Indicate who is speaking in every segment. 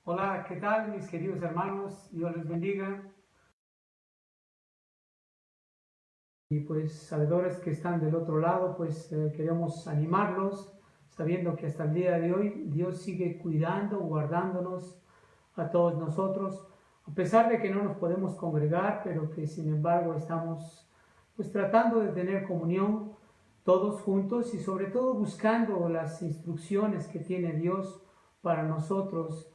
Speaker 1: Hola, ¿qué tal mis queridos hermanos? Dios les bendiga. Y pues sabedores que están del otro lado, pues queremos animarlos, sabiendo que hasta el día de hoy Dios sigue cuidando, guardándonos a todos nosotros, a pesar de que no nos podemos congregar, pero que sin embargo estamos pues tratando de tener comunión todos juntos y sobre todo buscando las instrucciones que tiene Dios para nosotros.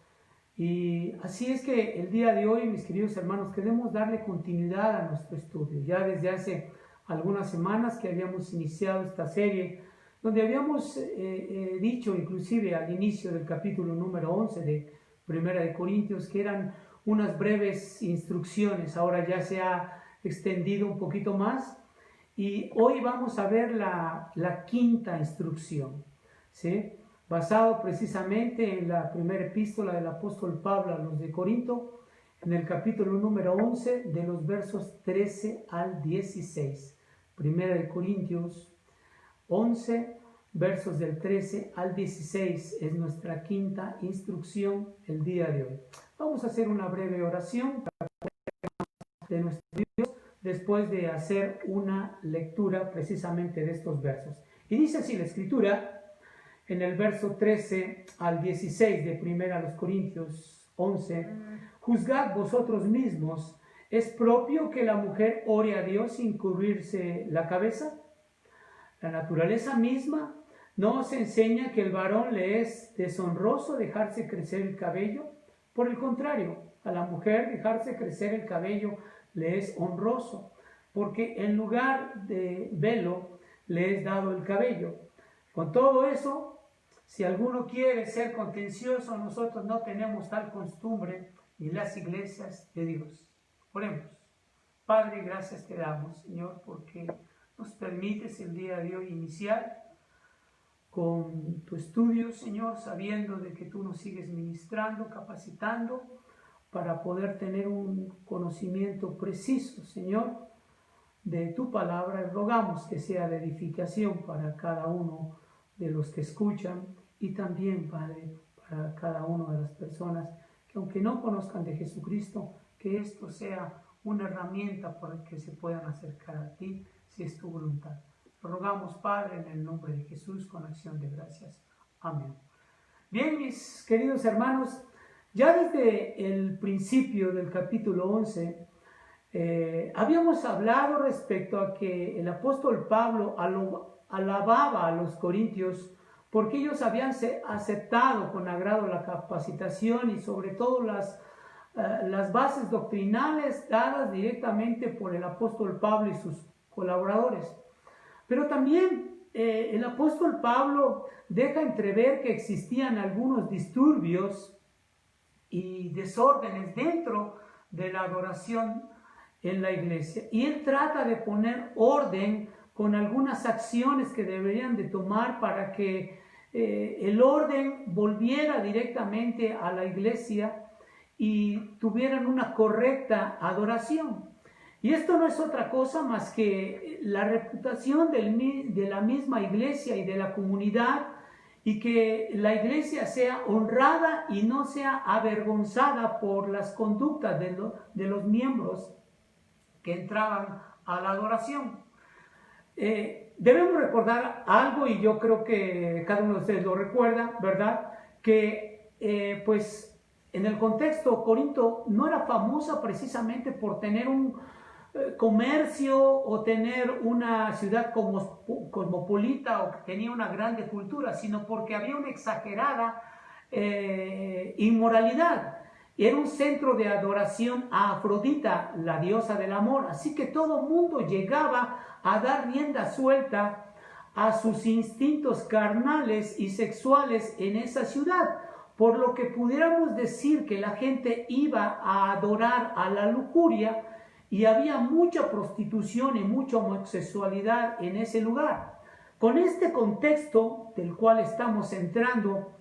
Speaker 1: Y así es que el día de hoy, mis queridos hermanos, queremos darle continuidad a nuestro estudio. Ya desde hace algunas semanas que habíamos iniciado esta serie, donde habíamos dicho inclusive al inicio del capítulo número 11 de Primera de Corintios, que eran unas breves instrucciones. Ahora ya se ha extendido un poquito más y hoy vamos a ver la quinta instrucción, ¿sí? Basado precisamente en la primera epístola del apóstol Pablo a los de Corinto, en el capítulo número 11, de los versos 13 al 16. Primera de Corintios 11, versos del 13 al 16, es nuestra quinta instrucción el día de hoy. Vamos a hacer una breve oración de nuestro Dios después de hacer una lectura precisamente de estos versos. Y dice así la Escritura, en el verso 13 al 16 de 1 Corintios 11, juzgad vosotros mismos, ¿es propio que la mujer ore a Dios sin cubrirse la cabeza? La naturaleza misma no os enseña que el varón le es deshonroso dejarse crecer el cabello. Por el contrario, a la mujer dejarse crecer el cabello le es honroso, porque en lugar de velo le es dado el cabello. Con todo eso, si alguno quiere ser contencioso, nosotros no tenemos tal costumbre en las iglesias de Dios. Oremos. Padre, gracias te damos, Señor, porque nos permites el día de hoy iniciar con tu estudio, Señor, sabiendo de que tú nos sigues ministrando, capacitando para poder tener un conocimiento preciso, Señor, de tu palabra. Rogamos que sea de edificación para cada uno de los que escuchan y también, Padre, para cada una de las personas que aunque no conozcan de Jesucristo, que esto sea una herramienta para que se puedan acercar a ti si es tu voluntad. Lo rogamos, Padre, en el nombre de Jesús, con acción de gracias. Amén. Bien, mis queridos hermanos, ya desde el principio del capítulo 11, habíamos hablado respecto a que el apóstol Pablo alababa a los corintios porque ellos habían aceptado con agrado la capacitación y sobre todo las bases doctrinales dadas directamente por el apóstol Pablo y sus colaboradores. Pero también el apóstol Pablo deja entrever que existían algunos disturbios y desórdenes dentro de la adoración en la iglesia. Y él trata de poner orden con algunas acciones que deberían de tomar para que el orden volviera directamente a la iglesia y tuvieran una correcta adoración. Y esto no es otra cosa más que la reputación de la misma iglesia y de la comunidad, y que la iglesia sea honrada y no sea avergonzada por las conductas de los miembros que entraban a la adoración. Debemos recordar algo, y yo creo que cada uno de ustedes lo recuerda, ¿verdad? Que pues en el contexto, Corinto no era famosa precisamente por tener un comercio o tener una ciudad cosmopolita o que tenía una grande cultura, sino porque había una exagerada inmoralidad. Era un centro de adoración a Afrodita, la diosa del amor, así que todo mundo llegaba a dar rienda suelta a sus instintos carnales y sexuales en esa ciudad, por lo que pudiéramos decir que la gente iba a adorar a la lujuria y había mucha prostitución y mucha homosexualidad en ese lugar. Con este contexto del cual estamos entrando,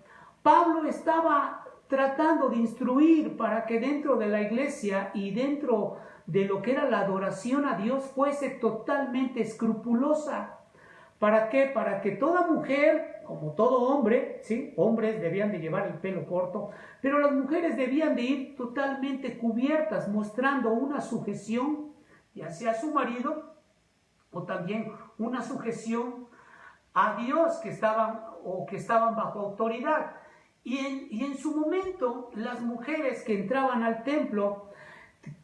Speaker 1: Pablo estaba tratando de instruir para que dentro de la iglesia y dentro de lo que era la adoración a Dios fuese totalmente escrupulosa, ¿Para qué? Para que toda mujer, como todo hombre, ¿sí? Hombres debían de llevar el pelo corto, pero las mujeres debían de ir totalmente cubiertas, mostrando una sujeción, ya sea a su marido, o también una sujeción a Dios que estaban bajo autoridad. Y en su momento, las mujeres que entraban al templo,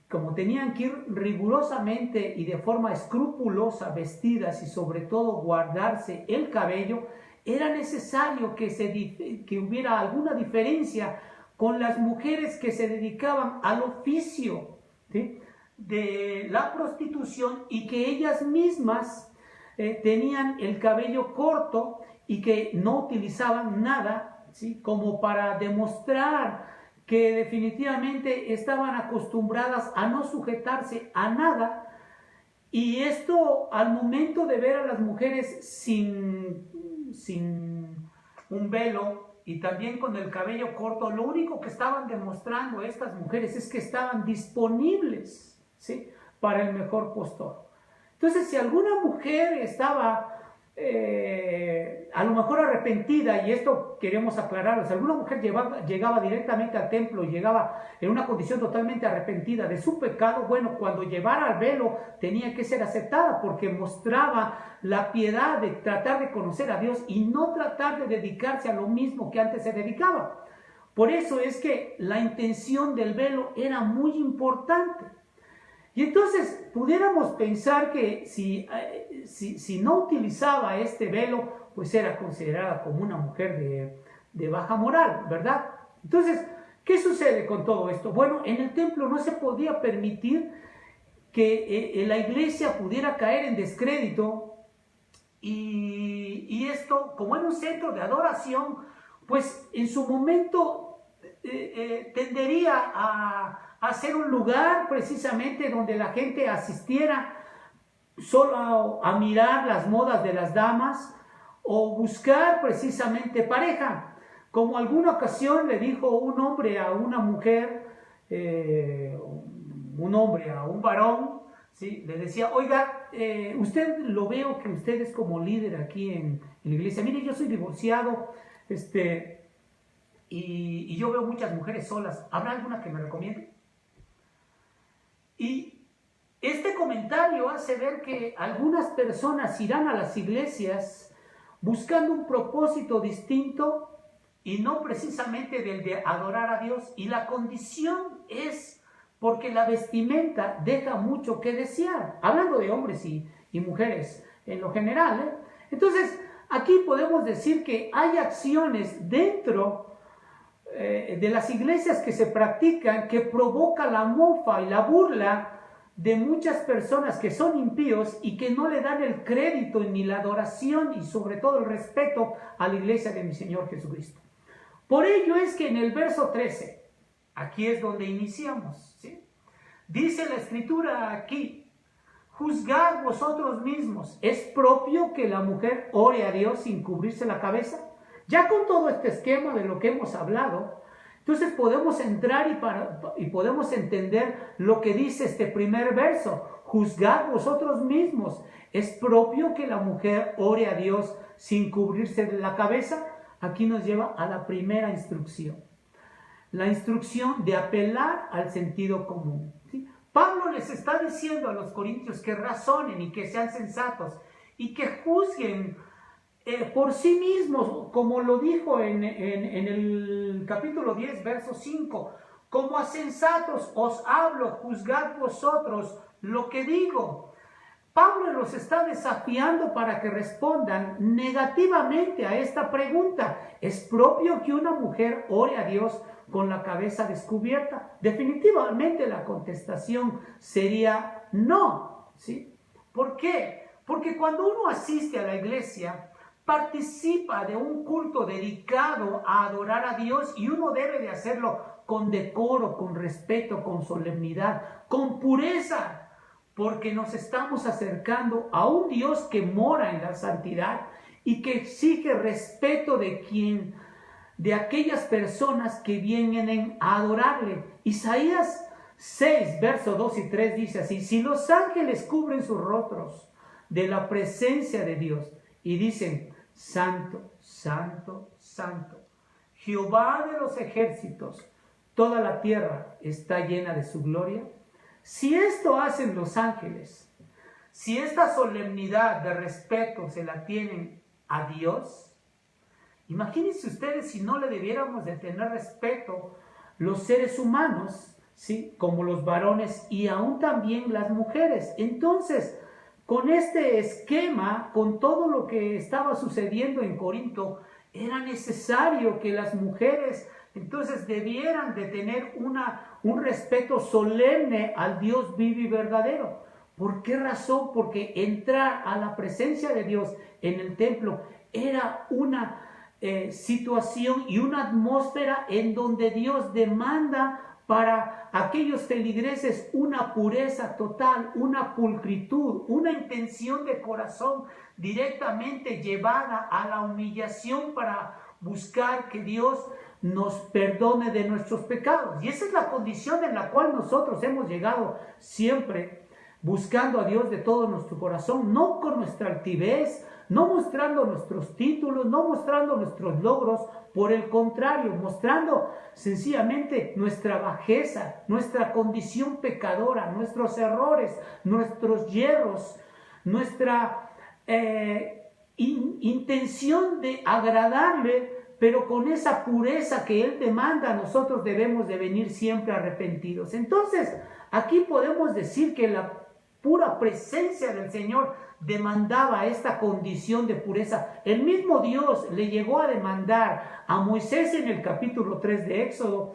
Speaker 1: como tenían que ir rigurosamente y de forma escrupulosa vestidas y sobre todo guardarse el cabello, era necesario que hubiera alguna diferencia con las mujeres que se dedicaban al oficio, ¿sí?, de la prostitución, y que ellas mismas tenían el cabello corto y que no utilizaban nada, ¿sí?, como para demostrar que definitivamente estaban acostumbradas a no sujetarse a nada. Y esto, al momento de ver a las mujeres sin un velo y también con el cabello corto, lo único que estaban demostrando estas mujeres es que estaban disponibles, ¿sí?, para el mejor postor. Entonces, si alguna mujer estaba a lo mejor arrepentida, y esto queremos aclararlo, si alguna mujer llegaba directamente al templo y llegaba en una condición totalmente arrepentida de su pecado, bueno, cuando llevara el velo tenía que ser aceptada, porque mostraba la piedad de tratar de conocer a Dios y no tratar de dedicarse a lo mismo que antes se dedicaba. Por eso es que la intención del velo era muy importante. Y entonces pudiéramos pensar que si no utilizaba este velo, pues era considerada como una mujer de baja moral, ¿verdad? Entonces, ¿qué sucede con todo esto? Bueno, en el templo no se podía permitir que la iglesia pudiera caer en descrédito, y esto, como era un centro de adoración, pues en su momento tendería a ser un lugar precisamente donde la gente asistiera solo a mirar las modas de las damas o buscar precisamente pareja. Como alguna ocasión le dijo un hombre a una mujer, un hombre a un varón, ¿sí?, le decía: oiga, usted, lo veo que usted es como líder aquí en la iglesia, mire, yo soy divorciado, y yo veo muchas mujeres solas, ¿habrá alguna que me recomiende? Y este comentario hace ver que algunas personas irán a las iglesias buscando un propósito distinto y no precisamente del de adorar a Dios. Y la condición es porque la vestimenta deja mucho que desear, hablando de hombres y mujeres en lo general, ¿eh? Entonces, aquí podemos decir que hay acciones dentro de las iglesias que se practican, que provoca la mofa y la burla de muchas personas que son impíos y que no le dan el crédito ni la adoración y sobre todo el respeto a la iglesia de mi Señor Jesucristo. Por ello es que en el verso 13, aquí es donde iniciamos, ¿sí?, dice la escritura aquí: juzgad vosotros mismos, ¿es propio que la mujer ore a Dios sin cubrirse la cabeza? Ya con todo este esquema de lo que hemos hablado, entonces podemos entrar y podemos entender lo que dice este primer verso: juzgad vosotros mismos, ¿es propio que la mujer ore a Dios sin cubrirse la cabeza? Aquí nos lleva a la primera instrucción, la instrucción de apelar al sentido común, ¿sí? Pablo les está diciendo a los corintios que razonen y que sean sensatos y que juzguen por sí mismos, como lo dijo en el capítulo 10, verso 5: como a sensatos os hablo, juzgad vosotros lo que digo. Pablo los está desafiando para que respondan negativamente a esta pregunta: ¿es propio que una mujer ore a Dios con la cabeza descubierta? Definitivamente la contestación sería no, ¿sí? ¿Por qué? Porque cuando uno asiste a la iglesia, participa de un culto dedicado a adorar a Dios, y uno debe de hacerlo con decoro, con respeto, con solemnidad, con pureza, porque nos estamos acercando a un Dios que mora en la santidad y que exige respeto de aquellas personas que vienen a adorarle. Isaías 6, versos 2 y 3 dice así: si los ángeles cubren sus rostros de la presencia de Dios, y dicen, Santo, Santo, Santo, Jehová de los ejércitos, toda la tierra está llena de su gloria. Si esto hacen los ángeles, si esta solemnidad de respeto se la tienen a Dios, imagínense ustedes si no le debiéramos de tener respeto los seres humanos, ¿sí? Como los varones y aún también las mujeres. Entonces, con este esquema, con todo lo que estaba sucediendo en Corinto, era necesario que las mujeres entonces debieran de tener un respeto solemne al Dios vivo y verdadero. ¿Por qué razón? Porque entrar a la presencia de Dios en el templo era una situación y una atmósfera en donde Dios demanda para aquellos feligreses una pureza total, una pulcritud, una intención de corazón directamente llevada a la humillación para buscar que Dios nos perdone de nuestros pecados. Y esa es la condición en la cual nosotros hemos llegado siempre, buscando a Dios de todo nuestro corazón, no con nuestra altivez, no mostrando nuestros títulos, no mostrando nuestros logros, por el contrario, mostrando sencillamente nuestra bajeza, nuestra condición pecadora, nuestros errores, nuestros hierros, nuestra intención de agradarle, pero con esa pureza que Él demanda, nosotros debemos de venir siempre arrepentidos. Entonces, aquí podemos decir que la pura presencia del Señor demandaba esta condición de pureza. El mismo Dios le llegó a demandar a Moisés en el capítulo 3 de Éxodo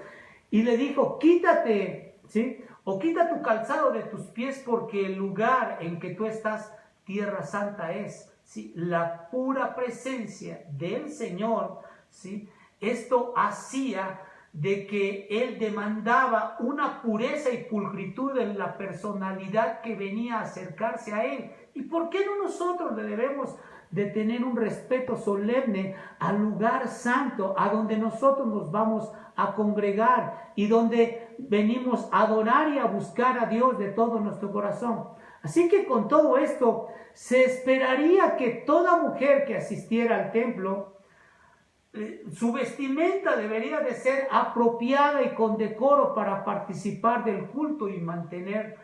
Speaker 1: y le dijo, quítate, ¿sí? O quita tu calzado de tus pies porque el lugar en que tú estás, tierra santa es, ¿sí? La pura presencia del Señor, ¿sí? Esto hacía de que Él demandaba una pureza y pulcritud en la personalidad que venía a acercarse a Él. ¿Y por qué no nosotros le debemos de tener un respeto solemne al lugar santo, a donde nosotros nos vamos a congregar y donde venimos a adorar y a buscar a Dios de todo nuestro corazón? Así que con todo esto, se esperaría que toda mujer que asistiera al templo, su vestimenta debería de ser apropiada y con decoro para participar del culto y mantener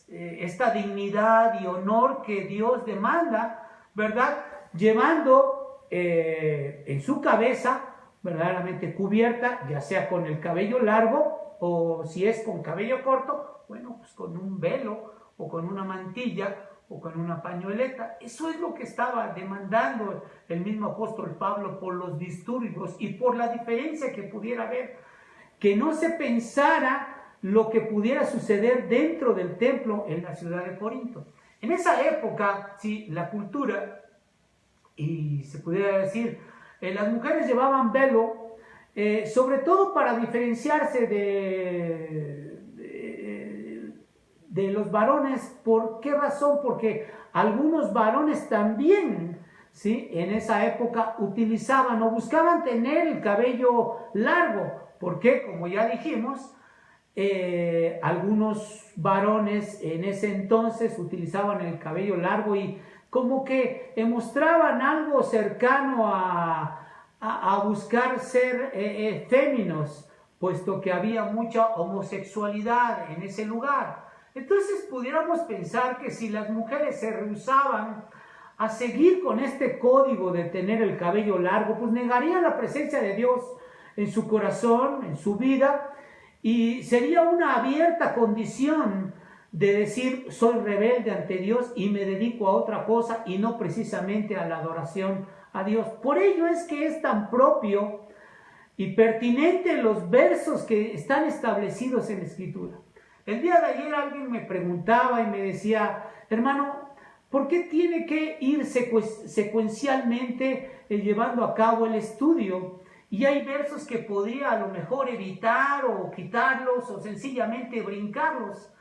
Speaker 1: esta dignidad y honor que Dios demanda, ¿verdad? Llevando en su cabeza verdaderamente cubierta, ya sea con el cabello largo o si es con cabello corto, bueno, pues con un velo o con una mantilla o con una pañoleta. Eso es lo que estaba demandando el mismo apóstol Pablo por los disturbios y por la diferencia que pudiera haber, que no se pensara lo que pudiera suceder dentro del templo en la ciudad de Corinto. En esa época, sí, la cultura, y se pudiera decir, las mujeres llevaban velo, sobre todo para diferenciarse de los varones. ¿Por qué razón? Porque algunos varones también, ¿sí?, en esa época utilizaban o buscaban tener el cabello largo, porque, como ya dijimos, algunos varones en ese entonces utilizaban el cabello largo y como que mostraban algo cercano a buscar ser féminos, puesto que había mucha homosexualidad en ese lugar. Entonces pudiéramos pensar que si las mujeres se rehusaban a seguir con este código de tener el cabello largo, pues negarían la presencia de Dios en su corazón, en su vida, y sería una abierta condición de decir, soy rebelde ante Dios y me dedico a otra cosa y no precisamente a la adoración a Dios. Por ello es que es tan propio y pertinente los versos que están establecidos en la Escritura. El día de ayer alguien me preguntaba y me decía, hermano, ¿por qué tiene que ir secuencialmente llevando a cabo el estudio? Y hay versos que podría a lo mejor evitar o quitarlos o sencillamente brincarlos.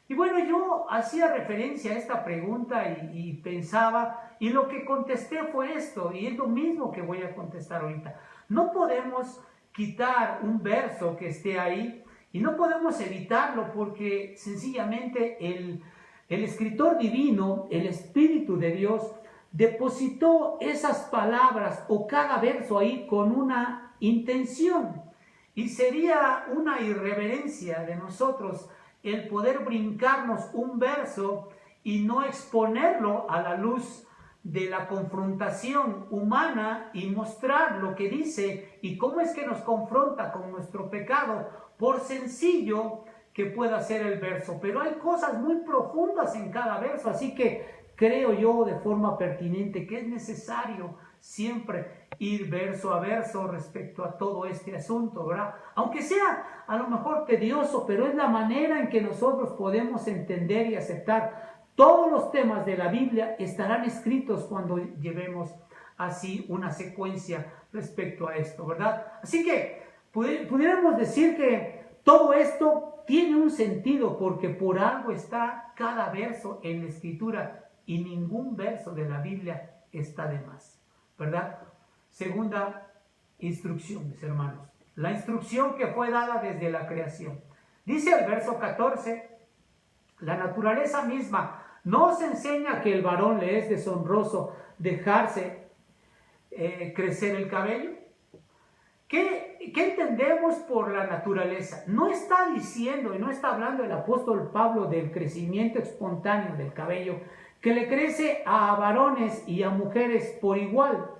Speaker 1: Y bueno, yo hacía referencia a esta pregunta y pensaba, y lo que contesté fue esto, y es lo mismo que voy a contestar ahorita. No podemos quitar un verso que esté ahí y no podemos evitarlo porque sencillamente el escritor divino, el Espíritu de Dios, depositó esas palabras o cada verso ahí con una intención. Y sería una irreverencia de nosotros el poder brincarnos un verso y no exponerlo a la luz de la confrontación humana y mostrar lo que dice y cómo es que nos confronta con nuestro pecado, por sencillo que pueda ser el verso. Pero hay cosas muy profundas en cada verso, así que creo yo de forma pertinente que es necesario siempre ir verso a verso respecto a todo este asunto, ¿verdad? Aunque sea a lo mejor tedioso, pero es la manera en que nosotros podemos entender y aceptar. Todos los temas de la Biblia estarán escritos cuando llevemos así una secuencia respecto a esto, ¿verdad? Así que pudiéramos decir que todo esto tiene un sentido porque por algo está cada verso en la Escritura y ningún verso de la Biblia está de más, ¿verdad? Segunda instrucción, mis hermanos. La instrucción que fue dada desde la creación. Dice el verso 14, la naturaleza misma nos enseña que el varón le es deshonroso dejarse crecer el cabello. ¿Qué entendemos por la naturaleza? No está diciendo y no está hablando el apóstol Pablo del crecimiento espontáneo del cabello que le crece a varones y a mujeres por igual.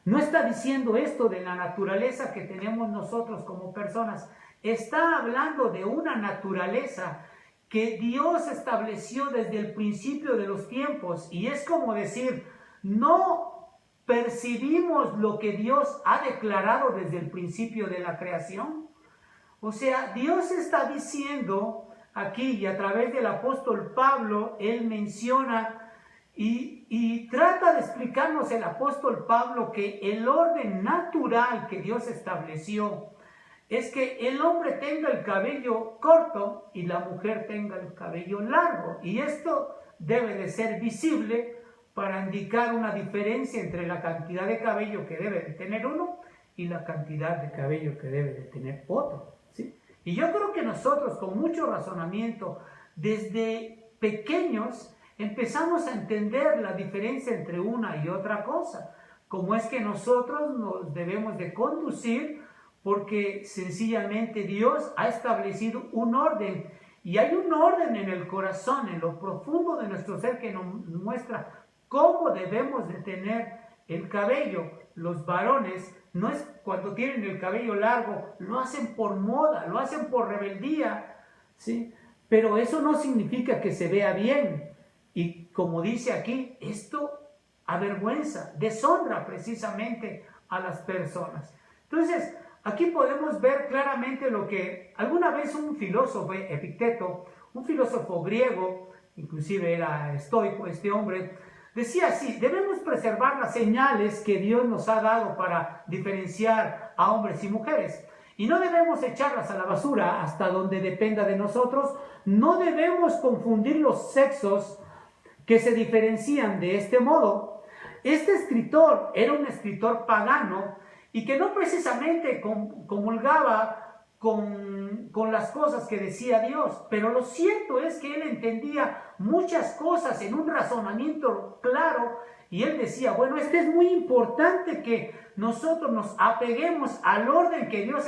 Speaker 1: No está diciendo esto de la naturaleza que tenemos nosotros como personas. Está hablando de una naturaleza que Dios estableció desde el principio de los tiempos. Y es como decir, no percibimos lo que Dios ha declarado desde el principio de la creación. O sea, Dios está diciendo aquí, y a través del apóstol Pablo, él menciona y trata de explicarnos el apóstol Pablo que el orden natural que Dios estableció es que el hombre tenga el cabello corto y la mujer tenga el cabello largo. Y esto debe de ser visible para indicar una diferencia entre la cantidad de cabello que debe de tener uno y la cantidad de cabello que debe de tener otro, ¿sí? Y yo creo que nosotros con mucho razonamiento, desde pequeños, empezamos a entender la diferencia entre una y otra cosa. Cómo es que nosotros nos debemos de conducir, porque sencillamente Dios ha establecido un orden. Y hay un orden en el corazón, en lo profundo de nuestro ser, que nos muestra cómo debemos de tener el cabello. Los varones, no es cuando tienen el cabello largo, lo hacen por moda, lo hacen por rebeldía, ¿sí? Pero eso no significa que se vea bien. Y como dice aquí, esto avergüenza, deshonra precisamente a las personas. Entonces, aquí podemos ver claramente lo que alguna vez un filósofo, Epicteto, un filósofo griego, inclusive era estoico este hombre, decía así: debemos preservar las señales que Dios nos ha dado para diferenciar a hombres y mujeres. Y no debemos echarlas a la basura hasta donde dependa de nosotros. No debemos confundir los sexos que se diferencian de este modo. Este escritor era un escritor pagano y que no precisamente comulgaba con las cosas que decía Dios, pero lo cierto es que él entendía muchas cosas en un razonamiento claro, y él decía, bueno, es muy importante que nosotros nos apeguemos al orden que Dios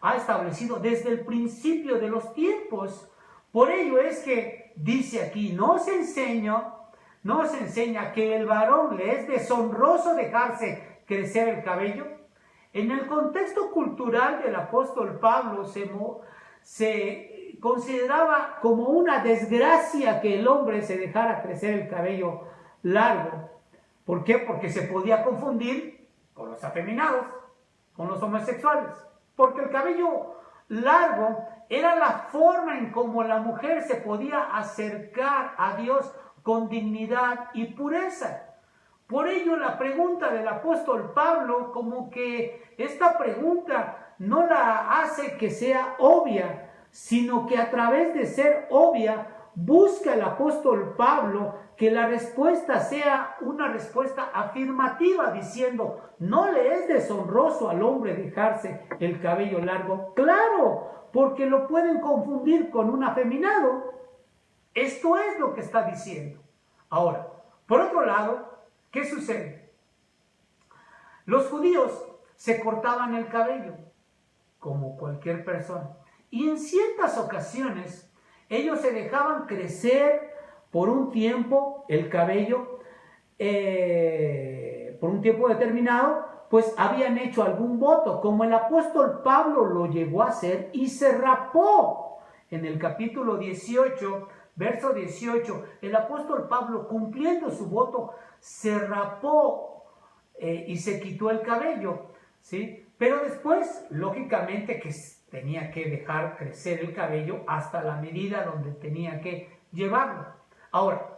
Speaker 1: ha establecido desde el principio de los tiempos. Por ello es que dice aquí, nos enseña que el varón le es deshonroso dejarse crecer el cabello. En el contexto cultural del apóstol Pablo se consideraba como una desgracia que el hombre se dejara crecer el cabello largo. ¿Por qué? Porque se podía confundir con los afeminados, con los homosexuales. Porque el cabello largo era la forma en cómo la mujer se podía acercar a Dios con dignidad y pureza. Por ello la pregunta del apóstol Pablo, como que esta pregunta no la hace que sea obvia, sino que a través de ser obvia, busca el apóstol Pablo que la respuesta sea una respuesta afirmativa, diciendo, ¿no le es deshonroso al hombre dejarse el cabello largo? Claro, porque lo pueden confundir con un afeminado. Esto es lo que está diciendo. Ahora, Por otro lado, ¿qué sucede? Los judíos se cortaban el cabello, como cualquier persona. Y en ciertas ocasiones, ellos se dejaban crecer por un tiempo el cabello, por un tiempo determinado, pues habían hecho algún voto, como el apóstol Pablo lo llegó a hacer y se rapó. En el capítulo 18, verso 18, el apóstol Pablo, cumpliendo su voto, se rapó y se quitó el cabello, ¿sí? Pero después, lógicamente, que tenía que dejar crecer el cabello hasta la medida donde tenía que llevarlo. Ahora,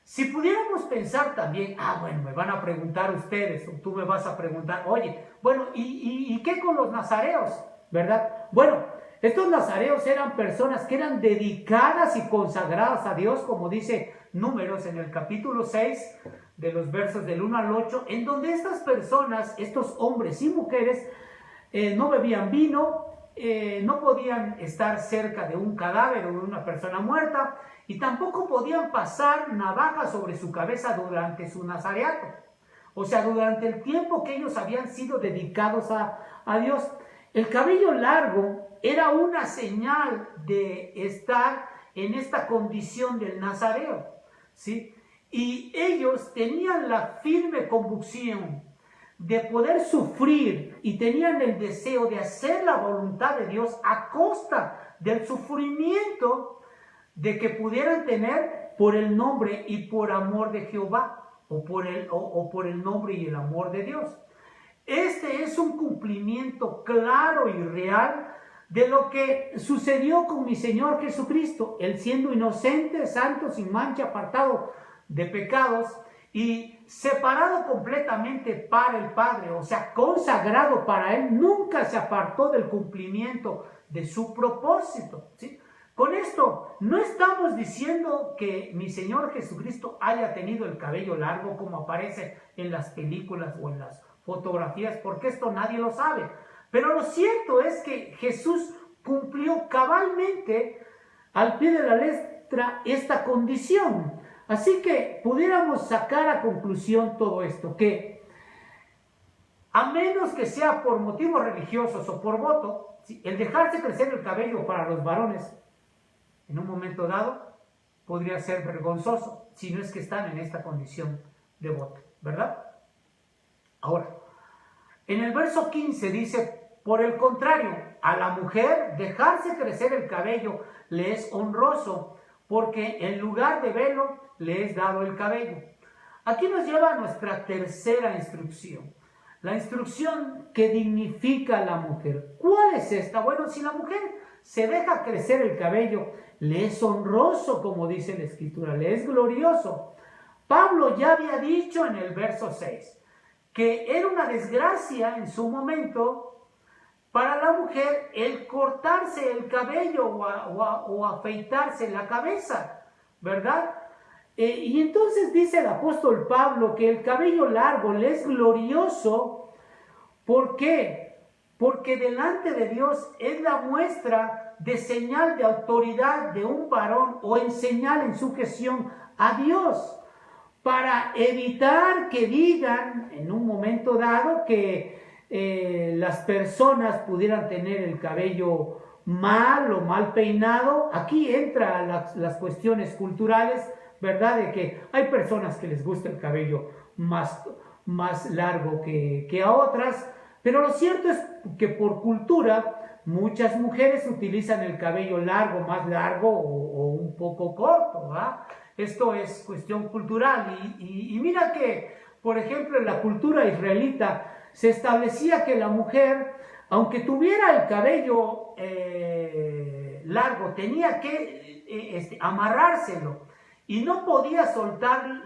Speaker 1: si pudiéramos pensar también, bueno, me van a preguntar ustedes, o tú me vas a preguntar, oye, bueno, ¿y qué con los nazareos? ¿Verdad? Bueno, estos nazareos eran personas que eran dedicadas y consagradas a Dios, como dice Números en el capítulo 6, de los versos del 1 al 8, en donde estas personas, estos hombres y mujeres, no bebían vino, no podían estar cerca de un cadáver o de una persona muerta, y tampoco podían pasar navaja sobre su cabeza durante su nazareato. O sea, durante el tiempo que ellos habían sido dedicados a Dios. El cabello largo era una señal de estar en esta condición del nazareo, ¿sí? Y ellos tenían la firme convicción de poder sufrir y tenían el deseo de hacer la voluntad de Dios a costa del sufrimiento de que pudieran tener por el nombre y por amor de Jehová, o por el nombre y el amor de Dios. Este es un cumplimiento claro y real de lo que sucedió con mi Señor Jesucristo. Él, siendo inocente, santo, sin mancha, apartado de pecados y separado completamente para el Padre, o sea, consagrado para Él, nunca se apartó del cumplimiento de su propósito, ¿sí? Con esto no estamos diciendo que mi Señor Jesucristo haya tenido el cabello largo como aparece en las películas o en las fotografías, porque esto nadie lo sabe. Pero lo cierto es que Jesús cumplió cabalmente al pie de la letra esta condición. Así que pudiéramos sacar a conclusión todo esto, que a menos que sea por motivos religiosos o por voto, el dejarse crecer el cabello para los varones en un momento dado podría ser vergonzoso, si no es que están en esta condición de voto, ¿verdad? Ahora, en el verso 15 dice, por el contrario, a la mujer dejarse crecer el cabello le es honroso, porque en lugar de velo le es dado el cabello. Aquí nos lleva a nuestra tercera instrucción, la instrucción que dignifica a la mujer. ¿Cuál es esta? Bueno, si la mujer se deja crecer el cabello, le es honroso, como dice la Escritura, le es glorioso. Pablo ya había dicho en el verso 6 que era una desgracia en su momento para la mujer el cortarse el cabello o afeitarse la cabeza, ¿verdad? Y entonces dice el apóstol Pablo que el cabello largo le es glorioso. ¿Por qué? Porque delante de Dios es la muestra de señal de autoridad de un varón o en señal en sujeción a Dios, para evitar que digan en un momento dado que las personas pudieran tener el cabello mal o mal peinado. Aquí entran las cuestiones culturales, ¿verdad? De que hay personas que les gusta el cabello más largo que a otras, pero lo cierto es que por cultura muchas mujeres utilizan el cabello largo, más largo o un poco corto, ¿verdad? Esto es cuestión cultural y mira que, por ejemplo, en la cultura israelita se establecía que la mujer, aunque tuviera el cabello largo, tenía que amarrárselo y no podía soltar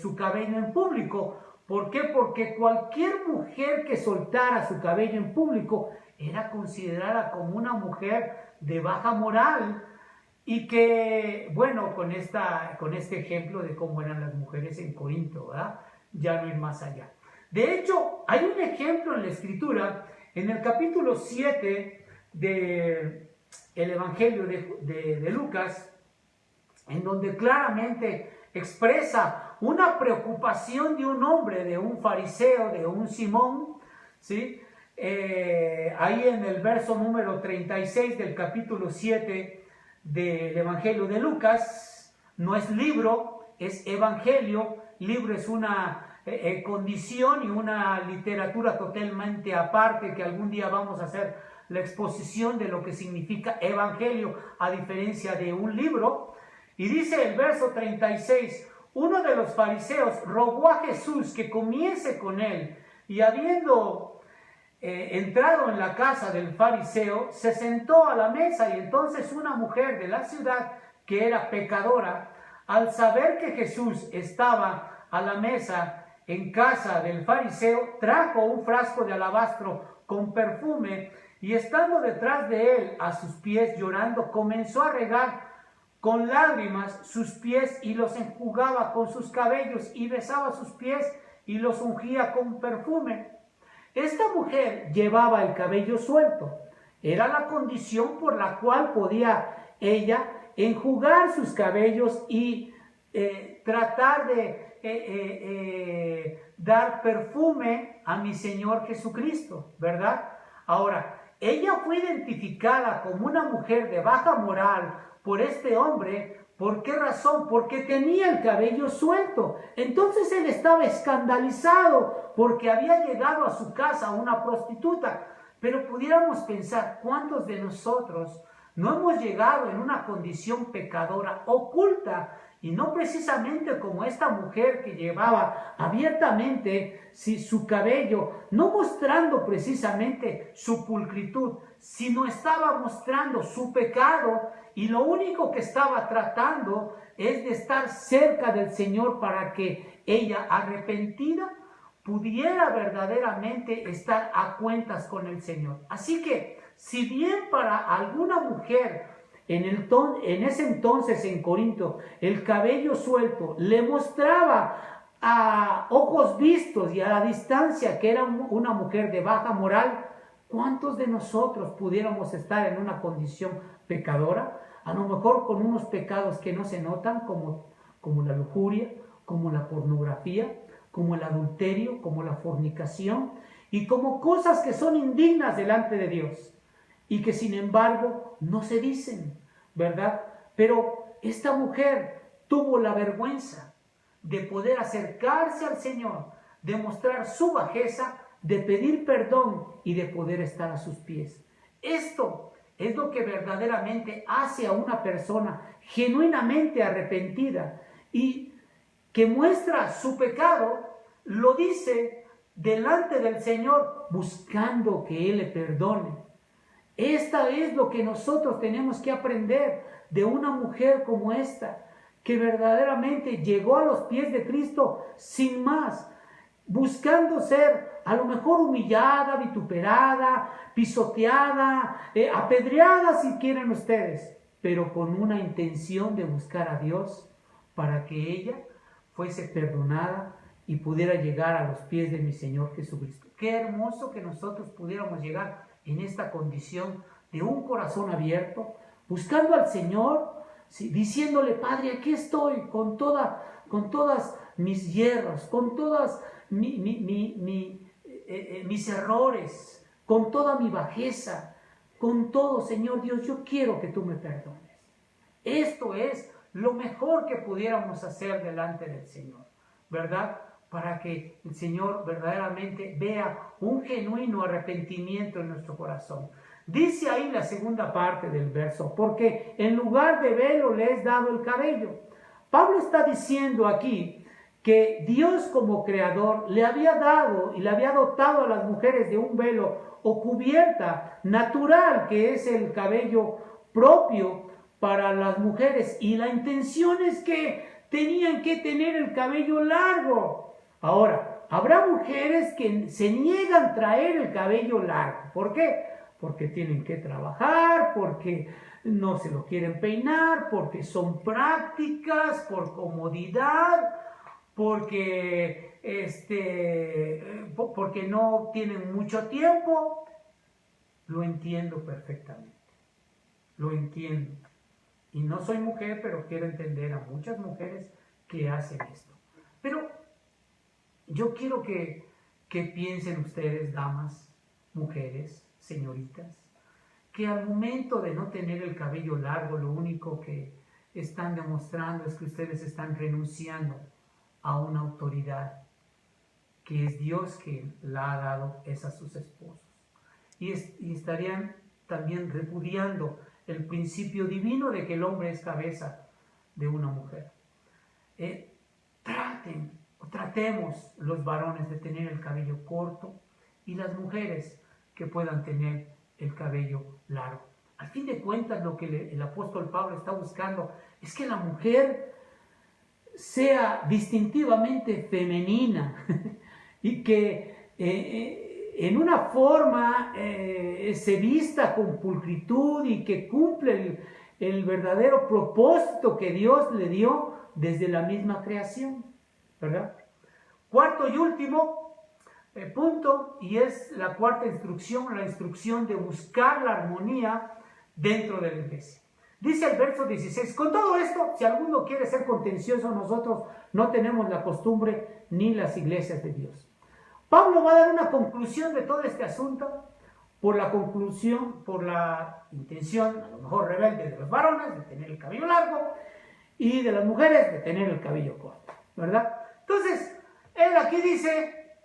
Speaker 1: su cabello en público. ¿Por qué? Porque cualquier mujer que soltara su cabello en público era considerada como una mujer de baja moral. Y que, bueno, con este ejemplo de cómo eran las mujeres en Corinto, ¿verdad? Ya no ir más allá. De hecho, hay un ejemplo en la Escritura, en el capítulo 7 del Evangelio de Lucas, en donde claramente expresa una preocupación de un hombre, de un fariseo, de un Simón, ¿sí? Ahí en el verso número 36 del capítulo 7 del Evangelio de Lucas, no es libro, es evangelio. Libro es una condición y una literatura totalmente aparte, que algún día vamos a hacer la exposición de lo que significa evangelio a diferencia de un libro. Y dice el verso 36, uno de los fariseos rogó a Jesús que comiese con él, y habiendo entrado en la casa del fariseo, se sentó a la mesa, y entonces una mujer de la ciudad que era pecadora, al saber que Jesús estaba a la mesa en casa del fariseo, trajo un frasco de alabastro con perfume, y estando detrás de él a sus pies llorando, comenzó a regar con lágrimas sus pies y los enjugaba con sus cabellos y besaba sus pies y los ungía con perfume. Esta mujer llevaba el cabello suelto. Era la condición por la cual podía ella enjugar sus cabellos y tratar de dar perfume a mi Señor Jesucristo, ¿verdad? Ahora, ella fue identificada como una mujer de baja moral por este hombre. ¿Por qué razón? Porque tenía el cabello suelto. Entonces él estaba escandalizado porque había llegado a su casa una prostituta. Pero pudiéramos pensar, ¿cuántos de nosotros no hemos llegado en una condición pecadora oculta? Y no precisamente como esta mujer que llevaba abiertamente su cabello, no mostrando precisamente su pulcritud, sino estaba mostrando su pecado, y lo único que estaba tratando es de estar cerca del Señor para que ella, arrepentida, pudiera verdaderamente estar a cuentas con el Señor. Así que, si bien para alguna mujer en ese entonces en Corinto el cabello suelto le mostraba a ojos vistos y a la distancia que era una mujer de baja moral, ¿cuántos de nosotros pudiéramos estar en una condición pecadora? A lo mejor con unos pecados que no se notan, como la lujuria, como la pornografía, como el adulterio, como la fornicación, y como cosas que son indignas delante de Dios y que sin embargo no se dicen, ¿verdad? Pero esta mujer tuvo la vergüenza de poder acercarse al Señor, de mostrar su bajeza, de pedir perdón y de poder estar a sus pies. Esto es lo que verdaderamente hace a una persona genuinamente arrepentida y que muestra su pecado, lo dice delante del Señor, buscando que Él le perdone. Esta es lo que nosotros tenemos que aprender de una mujer como esta, que verdaderamente llegó a los pies de Cristo sin más, buscando ser a lo mejor humillada, vituperada, pisoteada, apedreada si quieren ustedes, pero con una intención de buscar a Dios para que ella fuese perdonada y pudiera llegar a los pies de mi Señor Jesucristo. Qué hermoso que nosotros pudiéramos llegar en esta condición de un corazón abierto, buscando al Señor, ¿sí? Diciéndole: Padre, aquí estoy con todas mis hierros, con todas mis errores, con toda mi bajeza, con todo, Señor Dios, yo quiero que tú me perdones. Esto es lo mejor que pudiéramos hacer delante del Señor, ¿verdad? Para que el Señor verdaderamente vea un genuino arrepentimiento en nuestro corazón. Dice ahí la segunda parte del verso: porque en lugar de velo le es dado el cabello. Pablo está diciendo aquí que Dios, como creador, le había dado y le había dotado a las mujeres de un velo o cubierta natural, que es el cabello propio para las mujeres, y la intención es que tenían que tener el cabello largo. Ahora, habrá mujeres que se niegan a traer el cabello largo. ¿Por qué? Porque tienen que trabajar, porque no se lo quieren peinar, porque son prácticas, por comodidad, porque no tienen mucho tiempo. Lo entiendo perfectamente, lo entiendo. Y no soy mujer, pero quiero entender a muchas mujeres que hacen esto. Pero yo quiero que piensen ustedes, damas, mujeres, señoritas, que al momento de no tener el cabello largo, lo único que están demostrando es que ustedes están renunciando a una autoridad que es Dios quien la ha dado es a sus esposos. Y estarían también repudiando el principio divino de que el hombre es cabeza de una mujer. Tratemos los varones de tener el cabello corto y las mujeres que puedan tener el cabello largo. Al fin de cuentas, lo que el apóstol Pablo está buscando es que la mujer sea distintivamente femenina y que en una forma se vista con pulcritud y que cumple el verdadero propósito que Dios le dio desde la misma creación, ¿verdad? Cuarto y último punto, y es la cuarta instrucción, la instrucción de buscar la armonía dentro de la iglesia. Dice el verso 16, con todo esto, si alguno quiere ser contencioso, nosotros no tenemos la costumbre ni las iglesias de Dios. Pablo va a dar una conclusión de todo este asunto, por la intención, a lo mejor rebelde, de los varones, de tener el cabello largo, y de las mujeres, de tener el cabello corto, ¿verdad? Entonces, él aquí dice,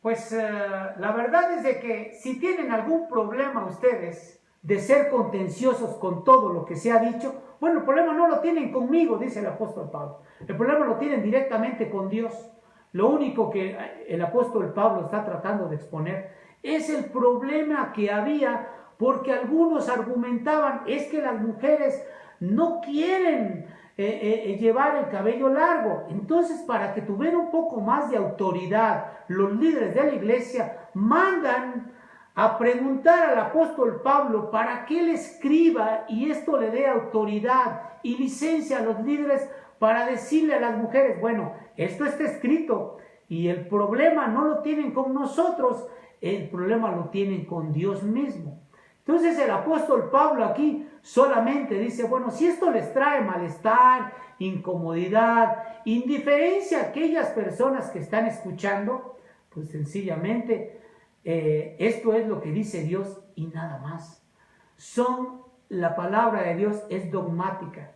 Speaker 1: pues la verdad es de que si tienen algún problema ustedes de ser contenciosos con todo lo que se ha dicho, bueno, el problema no lo tienen conmigo, dice el apóstol Pablo, el problema lo tienen directamente con Dios. Lo único que el apóstol Pablo está tratando de exponer es el problema que había, porque algunos argumentaban, es que las mujeres no quieren llevar el cabello largo. Entonces, para que tuviera un poco más de autoridad, los líderes de la iglesia mandan a preguntar al apóstol Pablo para que él escriba y esto le dé autoridad y licencia a los líderes para decirle a las mujeres, bueno, esto está escrito y el problema no lo tienen con nosotros, el problema lo tienen con Dios mismo. Entonces el apóstol Pablo aquí solamente dice, bueno, si esto les trae malestar, incomodidad, indiferencia a aquellas personas que están escuchando, pues sencillamente esto es lo que dice Dios y nada más. La palabra de Dios es dogmática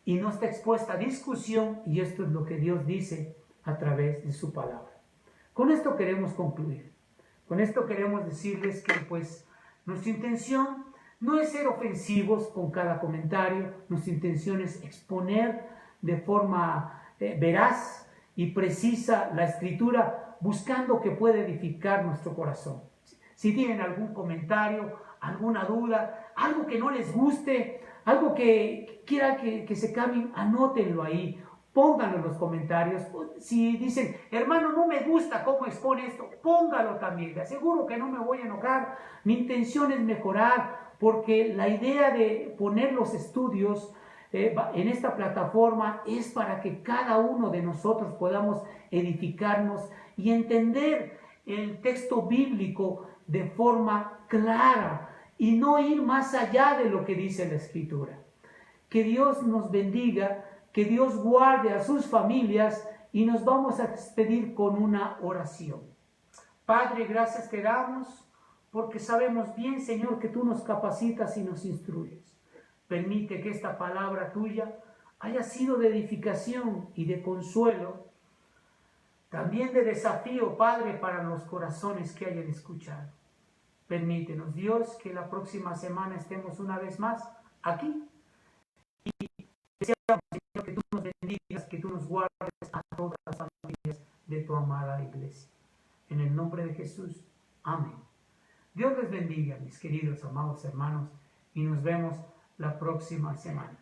Speaker 1: y no está expuesta a discusión, y esto es lo que Dios dice a través de su palabra. Con esto queremos concluir. Con esto queremos decirles que pues nuestra intención no es ser ofensivos con cada comentario, nuestra intención es exponer de forma veraz y precisa la escritura, buscando que pueda edificar nuestro corazón. Si tienen algún comentario, alguna duda, algo que no les guste, algo que quieran que se cambien, anótenlo ahí, pónganlo en los comentarios. Si dicen, hermano, no me gusta cómo expone esto, póngalo también. Le aseguro que no me voy a enojar. Mi intención es mejorar, porque la idea de poner los estudios en esta plataforma es para que cada uno de nosotros podamos edificarnos y entender el texto bíblico de forma clara y no ir más allá de lo que dice la Escritura. Que Dios nos bendiga, que Dios guarde a sus familias, y nos vamos a despedir con una oración. Padre, gracias te damos porque sabemos bien, Señor, que tú nos capacitas y nos instruyes. Permite que esta palabra tuya haya sido de edificación y de consuelo, también de desafío, Padre, para los corazones que hayan escuchado. Permítenos, Dios, que la próxima semana estemos una vez más aquí. Y deseamos, Señor, que tú nos bendigas, que tú nos guardes a todas las familias de tu amada iglesia. En el nombre de Jesús. Amén. Dios les bendiga, mis queridos, amados hermanos, y nos vemos la próxima semana.